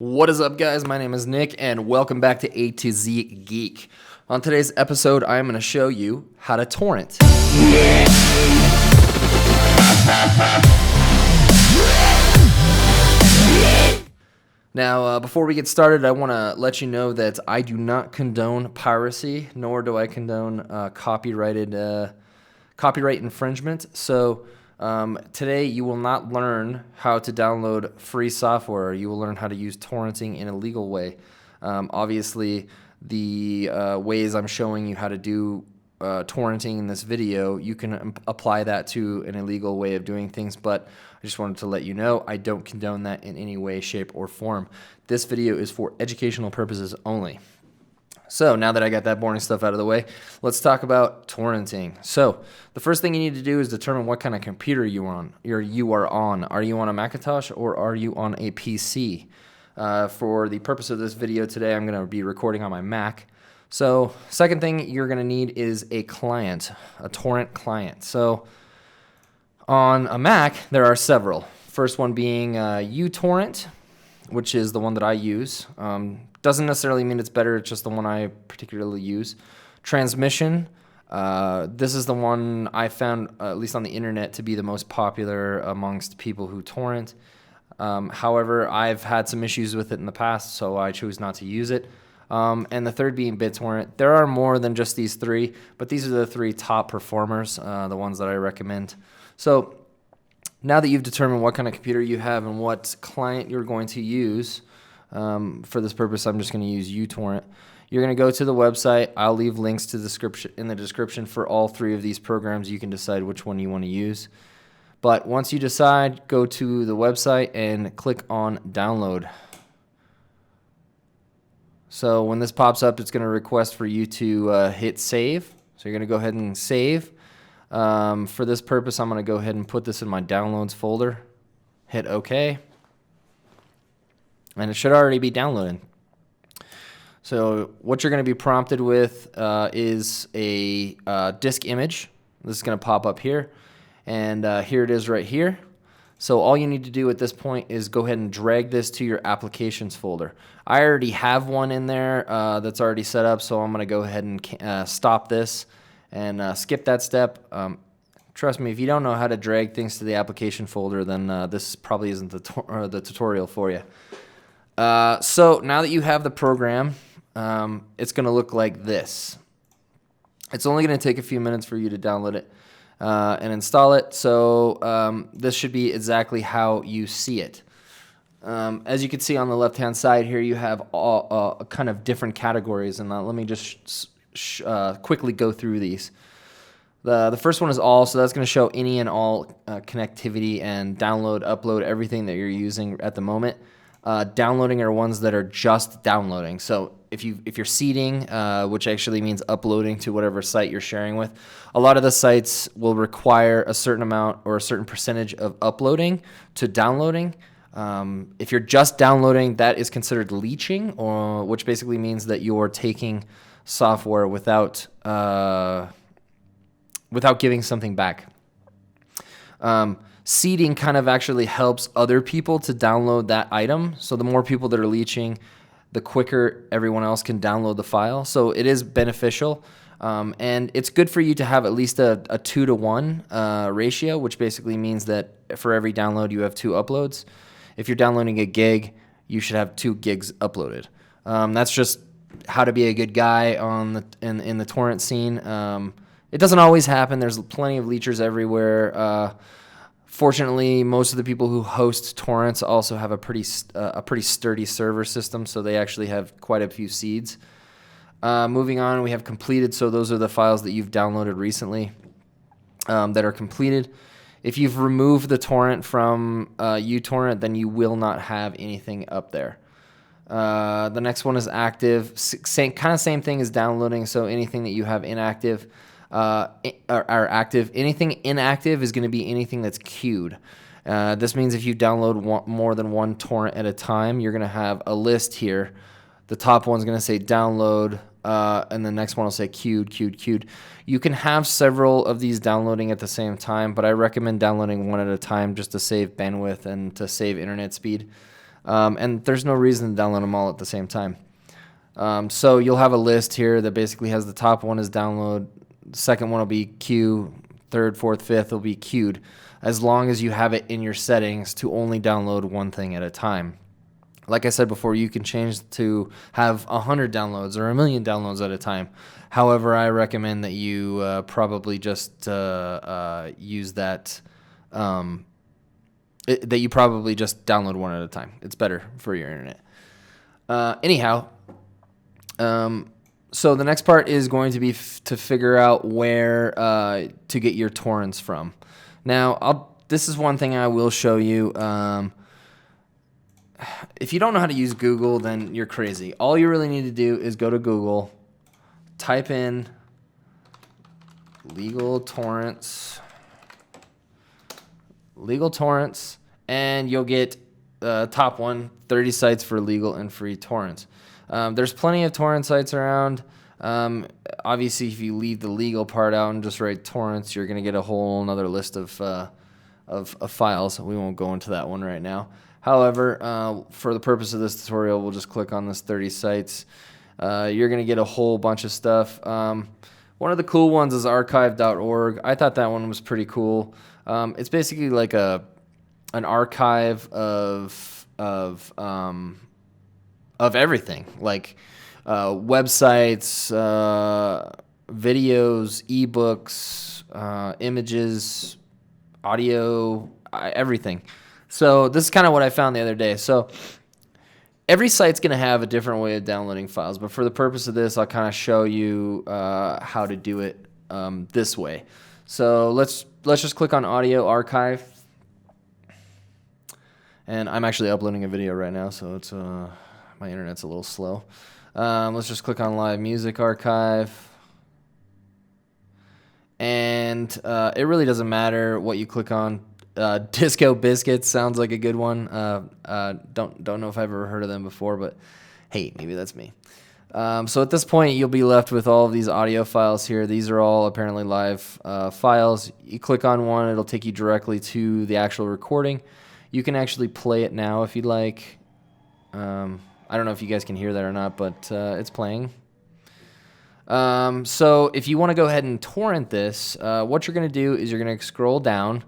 What is up, guys? My name is Nick, and welcome back to A to Z Geek. On today's episode, I'm going to show you how to torrent. Now, before we get started, I want to let you know that I do not condone piracy, nor do I condone copyright infringement. So today you will not learn how to download free software. You will learn how to use torrenting in a legal way. Obviously, the ways I'm showing you how to do torrenting in this video, you can apply that to an illegal way of doing things, but I just wanted to let you know I don't condone that in any way, shape, or form. This video is for educational purposes only. So now that I got that boring stuff out of the way, let's talk about torrenting. So the first thing you need to do is determine what kind of computer you are on. Are you on a Macintosh or are you on a PC? For the purpose of this video today, I'm going to be recording on my Mac. So second thing you're going to need is a client, a torrent client. So on a Mac, there are several. First one being uTorrent, which is the one that I use. Doesn't necessarily mean it's better, it's just the one I particularly use. Transmission, this is the one I found, at least on the internet, to be the most popular amongst people who torrent. However, I've had some issues with it in the past, so I chose not to use it. And the third being BitTorrent. There are more than just these three, but these are the three top performers, the ones that I recommend. So now that you've determined what kind of computer you have and what client you're going to use, for this purpose, I'm just going to use uTorrent. You're going to go to the website. I'll leave links to in the description for all three of these programs. You can decide which one you want to use. But once you decide, go to the website and click on download. So when this pops up, it's going to request for you to hit save. So you're going to go ahead and save. For this purpose, I'm going to go ahead and put this in my downloads folder. Hit OK. And it should already be downloading. So what you're going to be prompted with is a disk image. This is going to pop up here. And here it is right here. So all you need to do at this point is go ahead and drag this to your applications folder. I already have one in there that's already set up, so I'm going to go ahead and stop this and skip that step. Trust me, if you don't know how to drag things to the application folder, then this probably isn't the tutorial for you. So now that you have the program, it's going to look like this. It's only going to take a few minutes for you to download it and install it. So this should be exactly how you see it. As you can see on the left-hand side here, you have all kind of different categories, and let me just quickly go through these. The first one is all, so that's going to show any and all connectivity and download, upload, everything that you're using at the moment. Downloading are ones that are just downloading. So if you're seeding, which actually means uploading to whatever site you're sharing with, a lot of the sites will require a certain amount or a certain percentage of uploading to downloading. If you're just downloading, that is considered leeching, which basically means that you're taking software without giving something back. Seeding kind of actually helps other people to download that item. So the more people that are leeching, the quicker everyone else can download the file. So it is beneficial. And it's good for you to have at least a 2-to-1 ratio, which basically means that for every download you have 2 uploads. If you're downloading a gig, you should have 2 gigs uploaded. That's just how to be a good guy in the torrent scene. It doesn't always happen. There's plenty of leechers everywhere. Fortunately, most of the people who host torrents also have a pretty sturdy server system, so they actually have quite a few seeds. Moving on, we have completed, so those are the files that you've downloaded recently that are completed. If you've removed the torrent from uTorrent, then you will not have anything up there. The next one is active. Same thing as downloading, so anything that you have inactive are active. Anything inactive is going to be anything that's queued. This means if you download more than one torrent at a time, you're going to have a list here. The top one's going to say download, and the next one will say queued. You can have several of these downloading at the same time, but I recommend downloading one at a time just to save bandwidth and to save internet speed. And there's no reason to download them all at the same time. So you'll have a list here that basically has the top one is download, the second one will be queue, third, fourth, fifth will be queued, as long as you have it in your settings to only download one thing at a time. Like I said before, you can change to have 100 downloads or 1,000,000 downloads at a time. However, I recommend that you probably just use that, that you probably just download one at a time. It's better for your internet. Anyhow, so the next part is going to be to figure out where to get your torrents from. Now, this is one thing I will show you. If you don't know how to use Google, then you're crazy. All you really need to do is go to Google, type in legal torrents, and you'll get top one, 30 sites for legal and free torrents. There's plenty of torrent sites around. Obviously, if you leave the legal part out and just write torrents, you're going to get a whole another list of files. We won't go into that one right now. However, for the purpose of this tutorial, we'll just click on this 30 sites. You're going to get a whole bunch of stuff. One of the cool ones is archive.org. I thought that one was pretty cool. It's basically like an archive of everything, like websites, videos, ebooks, images, audio, everything. So this is kind of what I found the other day. So every site's going to have a different way of downloading files, but for the purpose of this, I'll kind of show you how to do it this way. So let's just click on Audio Archive, and I'm actually uploading a video right now, so it's my internet's a little slow. Let's just click on Live Music Archive, and it really doesn't matter what you click on. Disco Biscuits sounds like a good one. Don't know if I've ever heard of them before, but hey, maybe that's me. So at this point, you'll be left with all of these audio files here. These are all apparently live files. You click on one, it'll take you directly to the actual recording. You can actually play it now if you'd like. I don't know if you guys can hear that or not, but it's playing. So if you want to go ahead and torrent this, what you're going to do is you're going to scroll down.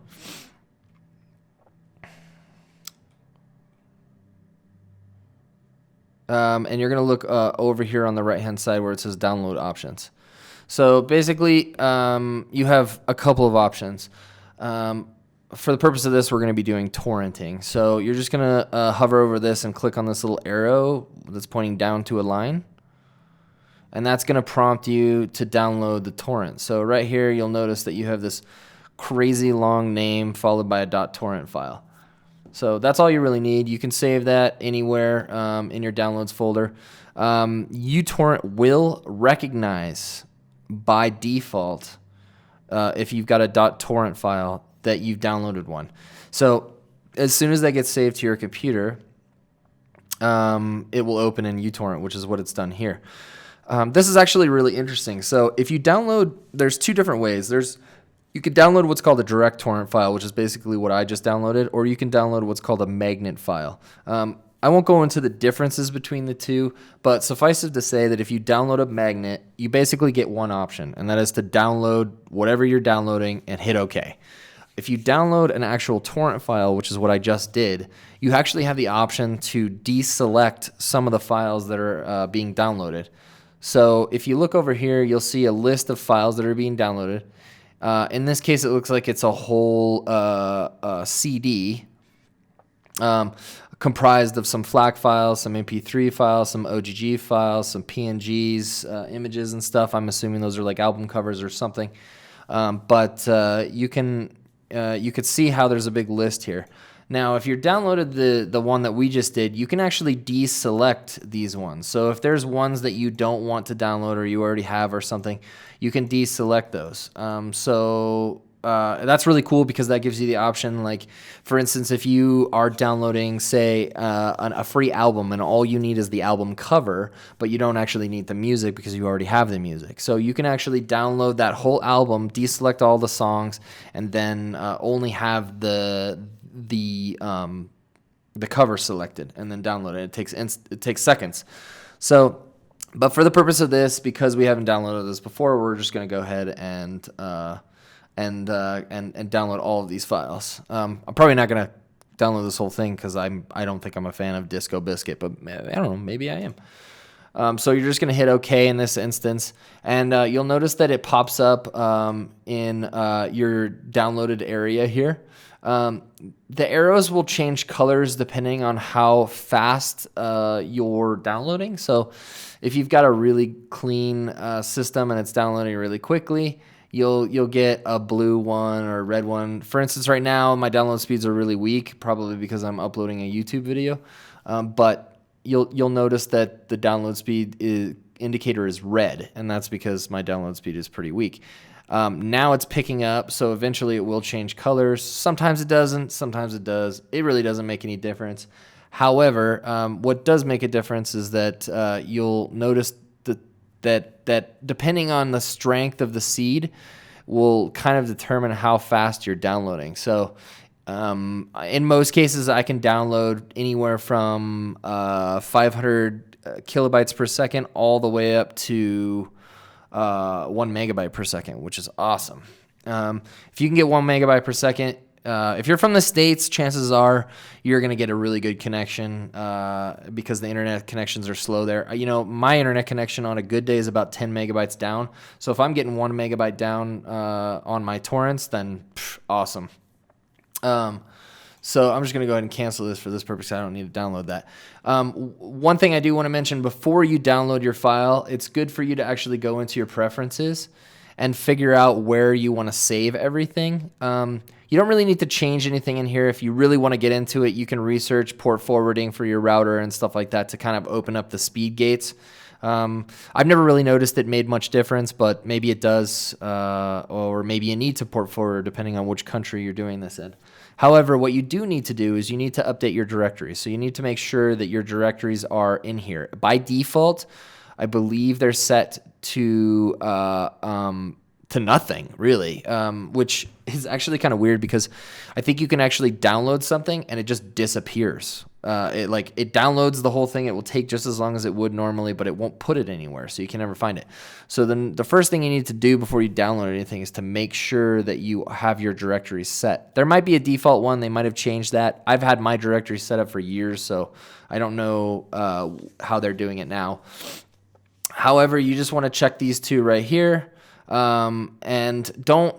And you're going to look over here on the right-hand side where it says download options. So basically, you have a couple of options. For the purpose of this, we're going to be doing torrenting. So you're just going to hover over this and click on this little arrow that's pointing down to a line. And that's going to prompt you to download the torrent. So right here, you'll notice that you have this crazy long name followed by a .torrent file. So that's all you really need. You can save that anywhere in your downloads folder. uTorrent will recognize by default if you've got a .torrent file that you've downloaded one. So as soon as that gets saved to your computer, it will open in uTorrent, which is what it's done here. This is actually really interesting. So if you download, there's two different ways. You could download what's called a direct torrent file, which is basically what I just downloaded, or you can download what's called a magnet file. I won't go into the differences between the two, but suffice it to say that if you download a magnet, you basically get one option, and that is to download whatever you're downloading and hit OK. If you download an actual torrent file, which is what I just did, you actually have the option to deselect some of the files that are being downloaded. So if you look over here, you'll see a list of files that are being downloaded. In this case, it looks like it's a whole CD comprised of some FLAC files, some MP3 files, some OGG files, some PNGs, images and stuff. I'm assuming those are like album covers or something. But you could see how there's a big list here. Now, if you downloaded the one that we just did, you can actually deselect these ones. So if there's ones that you don't want to download or you already have or something, you can deselect those. That's really cool because that gives you the option. Like, for instance, if you are downloading, say, a free album and all you need is the album cover, but you don't actually need the music because you already have the music. So you can actually download that whole album, deselect all the songs, and then only have the the cover selected and then download it. It takes seconds. So, but for the purpose of this, because we haven't downloaded this before, we're just going to go ahead and download all of these files. I'm probably not going to download this whole thing because I don't think I'm a fan of Disco Biscuit, but I don't know, maybe I am. So you're just going to hit OK in this instance, and you'll notice that it pops up in your downloaded area here. The arrows will change colors depending on how fast you're downloading. So if you've got a really clean system and it's downloading really quickly, you'll get a blue one or a red one. For instance, right now my download speeds are really weak, probably because I'm uploading a YouTube video. But you'll notice that the download speed indicator is red, and that's because my download speed is pretty weak. Now it's picking up, so eventually it will change colors. Sometimes it doesn't, sometimes it does. It really doesn't make any difference. However, what does make a difference is that you'll notice that depending on the strength of the seed will kind of determine how fast you're downloading. So in most cases, I can download anywhere from 500 kilobytes per second all the way up to 1 megabyte per second, which is awesome. If you can get 1 megabyte per second, if you're from the States, chances are you're going to get a really good connection because the internet connections are slow there. You know, my internet connection on a good day is about 10 megabytes down. So if I'm getting 1 megabyte down on my torrents, then awesome. So I'm just going to go ahead and cancel this for this purpose. I don't need to download that. One thing I do want to mention before you download your file, it's good for you to actually go into your preferences and figure out where you want to save everything. You don't really need to change anything in here. If you really want to get into it, you can research port forwarding for your router and stuff like that to kind of open up the speed gates. I've never really noticed it made much difference, but maybe it does, or maybe you need to port forward depending on which country you're doing this in. However, what you do need to do is you need to update your directories. So you need to make sure that your directories are in here. By default, I believe they're set to nothing, really, which is actually kind of weird because I think you can actually download something and it just disappears. It downloads the whole thing. It will take just as long as it would normally, but it won't put it anywhere, so you can never find it. So then the first thing you need to do before you download anything is to make sure that you have your directory set. There might be a default one. They might have changed that. I've had my directory set up for years, so I don't know how they're doing it now. However, you just want to check these two right here, and don't.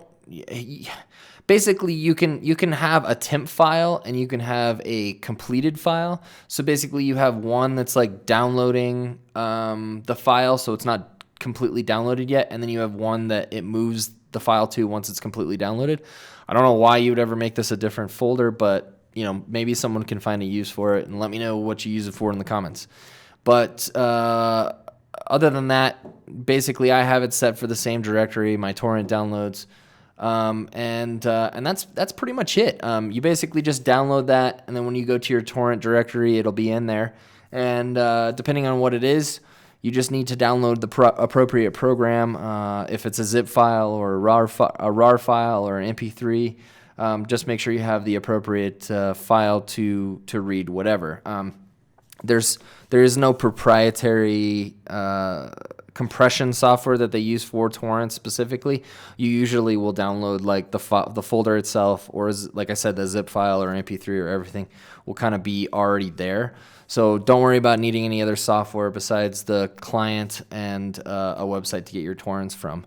Basically, you can have a temp file and you can have a completed file. So basically, you have one that's like downloading the file, so it's not completely downloaded yet, and then you have one that it moves the file to once it's completely downloaded. I don't know why you would ever make this a different folder, but you know, maybe someone can find a use for it, and let me know what you use it for in the comments. But other than that, basically, I have it set for the same directory, my torrent downloads. And that's pretty much it. You basically just download that, and then when you go to your torrent directory, it'll be in there. And depending on what it is, you just need to download the appropriate program. If it's a zip file or a RAR file or an MP3, just make sure you have the appropriate file to read whatever. There is no proprietary compression software that they use for torrents specifically. You usually will download like the folder itself, or like I said, the zip file or MP3 or everything will kind of be already there. So don't worry about needing any other software besides the client and a website to get your torrents from.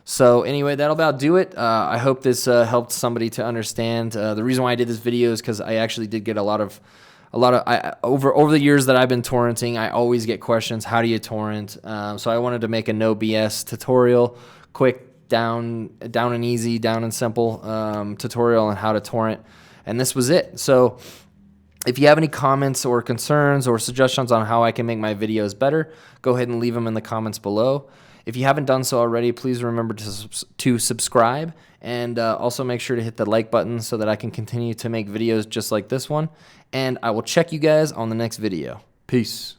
So anyway, that'll about do it. I hope this helped somebody to understand. The reason why I did this video is because I actually did get over the years that I've been torrenting, I always get questions, how do you torrent? So I wanted to make a no BS tutorial, quick, down and easy, down and simple tutorial on how to torrent. And this was it. So if you have any comments or concerns or suggestions on how I can make my videos better, go ahead and leave them in the comments below. If you haven't done so already, please remember to subscribe, and also make sure to hit the like button so that I can continue to make videos just like this one. And I will check you guys on the next video. Peace.